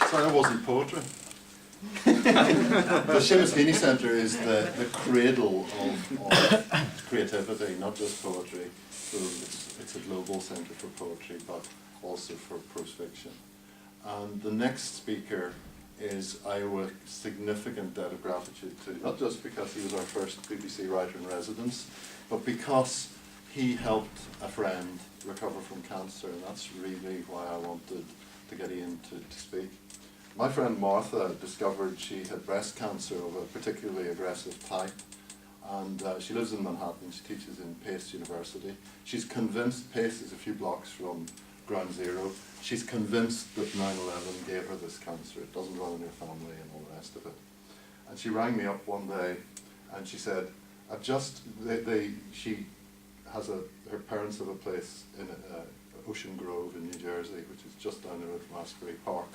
Sorry, that wasn't poetry. The Seamus Heaney Centre is the cradle of creativity, not just poetry. So it's a global centre for poetry, but also for prose fiction. And the next speaker is I owe a significant debt of gratitude to, not just because he was our first BBC writer in residence, but because he helped a friend recover from cancer, and that's really why I wanted to get Ian to speak. My friend Martha discovered she had breast cancer of a particularly aggressive type, and she lives in Manhattan. She teaches in Pace University. She's convinced, Pace is a few blocks from Ground Zero, she's convinced that 9/11 gave her this cancer. It doesn't run in her family and all the rest of it. And she rang me up one day and she said, I've just, she has her parents have a place in Ocean Grove in New Jersey, which is just down the road from Asbury Park.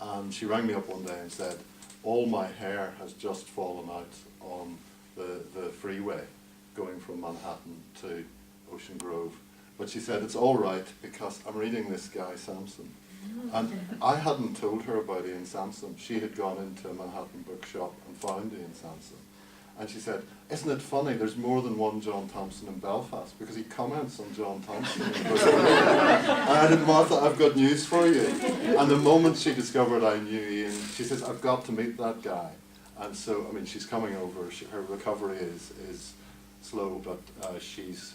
And she rang me up one day and said, all my hair has just fallen out on the freeway going from Manhattan to Ocean Grove. But she said, it's all right because I'm reading this guy, Sansom. And I hadn't told her about Ian Sansom. She had gone into a Manhattan bookshop and found Ian Sansom. And she said, isn't it funny, there's more than one John Thompson in Belfast, because he comments on John Thompson. And I said, Martha, I've got news for you. And the moment she discovered I knew Ian, she says, I've got to meet that guy. And so, I mean, she's coming over. Her recovery is slow, but she's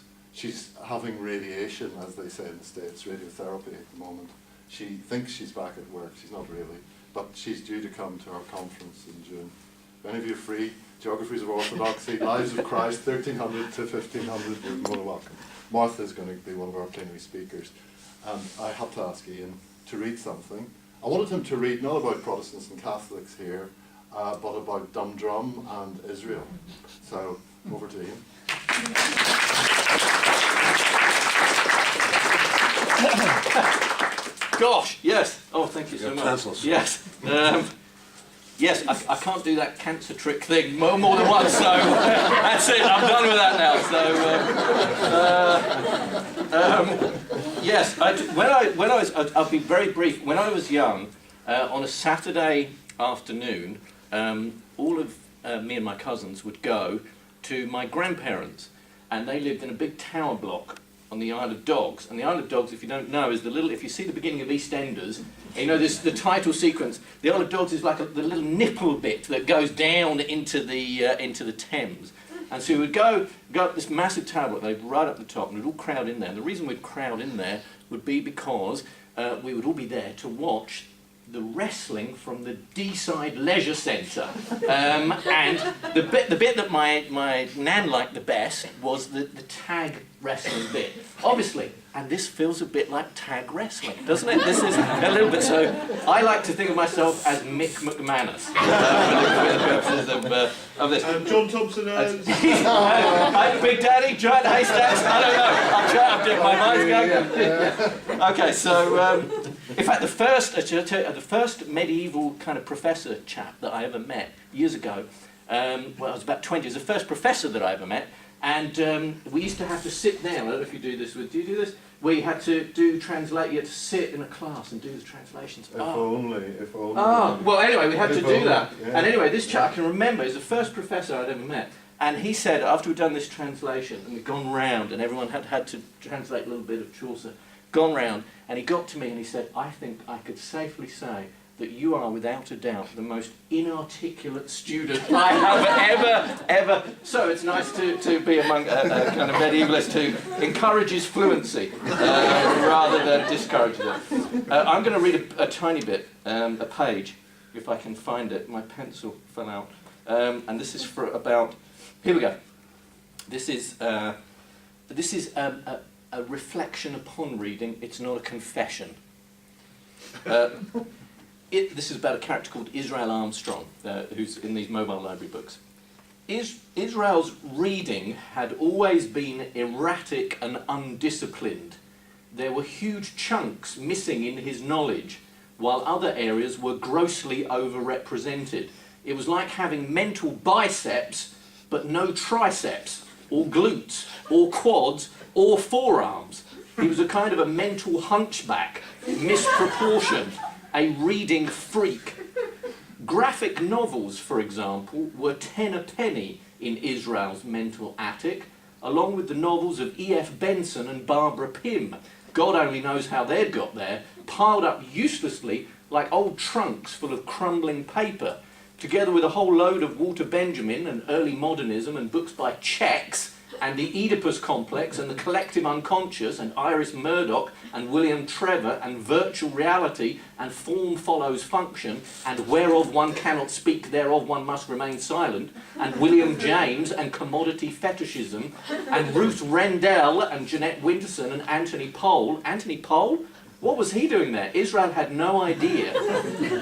having radiation, as they say in the States, radiotherapy at the moment. She thinks she's back at work. She's not really. But she's due to come to our conference in June. If any of you are free, Geographies of Orthodoxy, Lives of Christ, 1300 to 1500, you're more than welcome. Martha is going to be one of our plenary speakers. And I had to ask Ian to read something. I wanted him to read not about Protestants and Catholics here, but about Dundrum and Israel. So, over to Ian. Gosh, yes. Oh, thank you so much. Yes. Yes, I can't do that cancer trick thing more than once, so that's it, I'm done with that now. So, yes, I'll be very brief. When I was young, on a Saturday afternoon, all of me and my cousins would go to my grandparents, and they lived in a big tower block on the Isle of Dogs. And the Isle of Dogs, if you don't know, is the little, if you see the beginning of EastEnders, and you know this, the title sequence, the Isle of Dogs is like the little nipple bit that goes down into the Thames. And so we would go up this massive tower block, they'd right up the top, and we'd all crowd in there. And the reason we'd crowd in there would be because we would all be there to watch the wrestling from the D-side leisure centre, and the bit that my nan liked the best was the tag wrestling bit, obviously, and this feels a bit like tag wrestling, doesn't it? This is a little bit, so I like to think of myself as Mick McManus for the purposes of this. John Thompson as... Big Daddy, Giant Haystacks, I don't know, my mind's going. Okay, so in fact, the first medieval kind of professor chap that I ever met years ago, well, I was about 20, he was the first professor that I ever met, and we used to have to sit down. I don't know if you do this. Do you do this? Where you had to you had to sit in a class and do the translations. If only. Well, anyway, we had to do that. Yeah. And anyway, this chap I can remember is the first professor I'd ever met. And he said, after we'd done this translation, and we'd gone round, and everyone had to translate a little bit of Chaucer, gone round, and he got to me and he said, I think I could safely say that you are without a doubt the most inarticulate student I have ever. So it's nice to be among a kind of medievalist who encourages fluency rather than discourages it. I'm going to read a tiny bit, a page, if I can find it. My pencil fell out. And this is for about, here we go. This is a reflection upon reading. It's not a confession. This is about a character called Israel Armstrong, who's in these mobile library books. Israel's reading had always been erratic and undisciplined. There were huge chunks missing in his knowledge, while other areas were grossly overrepresented. It was like having mental biceps, but no triceps, or glutes, or quads, or forearms. He was a kind of a mental hunchback, misproportioned, a reading freak. Graphic novels, for example, were 10 a penny in Israel's mental attic, along with the novels of E.F. Benson and Barbara Pym. God only knows how they'd got there, piled up uselessly like old trunks full of crumbling paper, together with a whole load of Walter Benjamin and early modernism and books by Czechs and the Oedipus Complex and the Collective Unconscious and Iris Murdoch and William Trevor and Virtual Reality and Form Follows Function and Whereof One Cannot Speak, Thereof One Must Remain Silent and William James and Commodity Fetishism and Ruth Rendell and Jeanette Winterson and Anthony Pole. Anthony Pole? What was he doing there? Israel had no idea.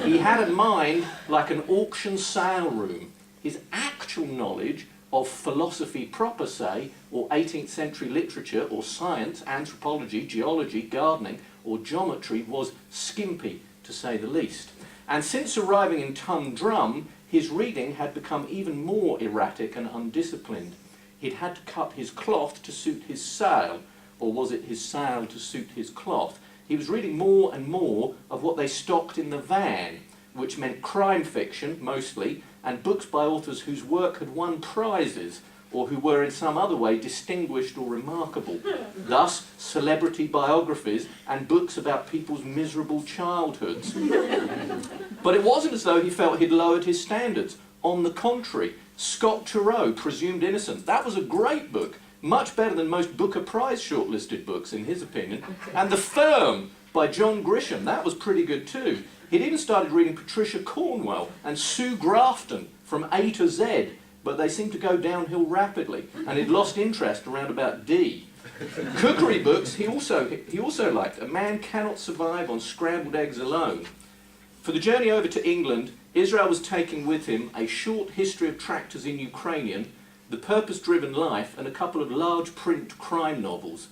He had a mind like an auction sale room. His actual knowledge of philosophy proper, say, or 18th century literature, or science, anthropology, geology, gardening, or geometry was skimpy, to say the least. And since arriving in Tum-Drum, his reading had become even more erratic and undisciplined. He'd had to cut his cloth to suit his sail, or was it his sail to suit his cloth? He was reading more and more of what they stocked in the van, which meant crime fiction, mostly, and books by authors whose work had won prizes, or who were in some other way distinguished or remarkable. Thus, celebrity biographies and books about people's miserable childhoods. But it wasn't as though he felt he'd lowered his standards. On the contrary, Scott Turow, Presumed Innocent, that was a great book, much better than most Booker Prize shortlisted books, in his opinion. And The Firm by John Grisham, that was pretty good too. He'd even started reading Patricia Cornwell and Sue Grafton from A to Z, but they seemed to go downhill rapidly, and he'd lost interest around about D. Cookery books he also liked. A Man Cannot Survive on Scrambled Eggs Alone. For the journey over to England, Israel was taking with him a short history of tractors in Ukrainian, The Purpose-Driven Life, and a couple of large print crime novels.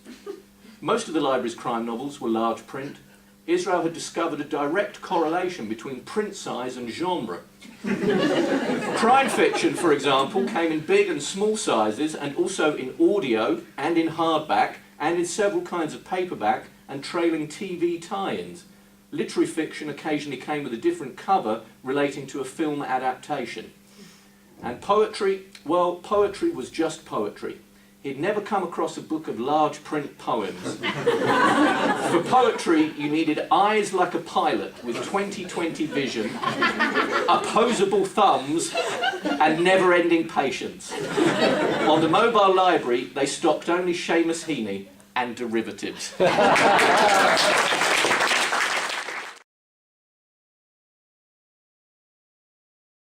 Most of the library's crime novels were large print. Israel had discovered a direct correlation between print size and genre. Crime fiction, for example, came in big and small sizes, and also in audio and in hardback and in several kinds of paperback and trailing TV tie-ins. Literary fiction occasionally came with a different cover relating to a film adaptation. And poetry, well, poetry was just poetry. He'd never come across a book of large print poems. For poetry, you needed eyes like a pilot with 20/20 vision, opposable thumbs, and never-ending patience. On the mobile library, they stocked only Seamus Heaney and derivatives.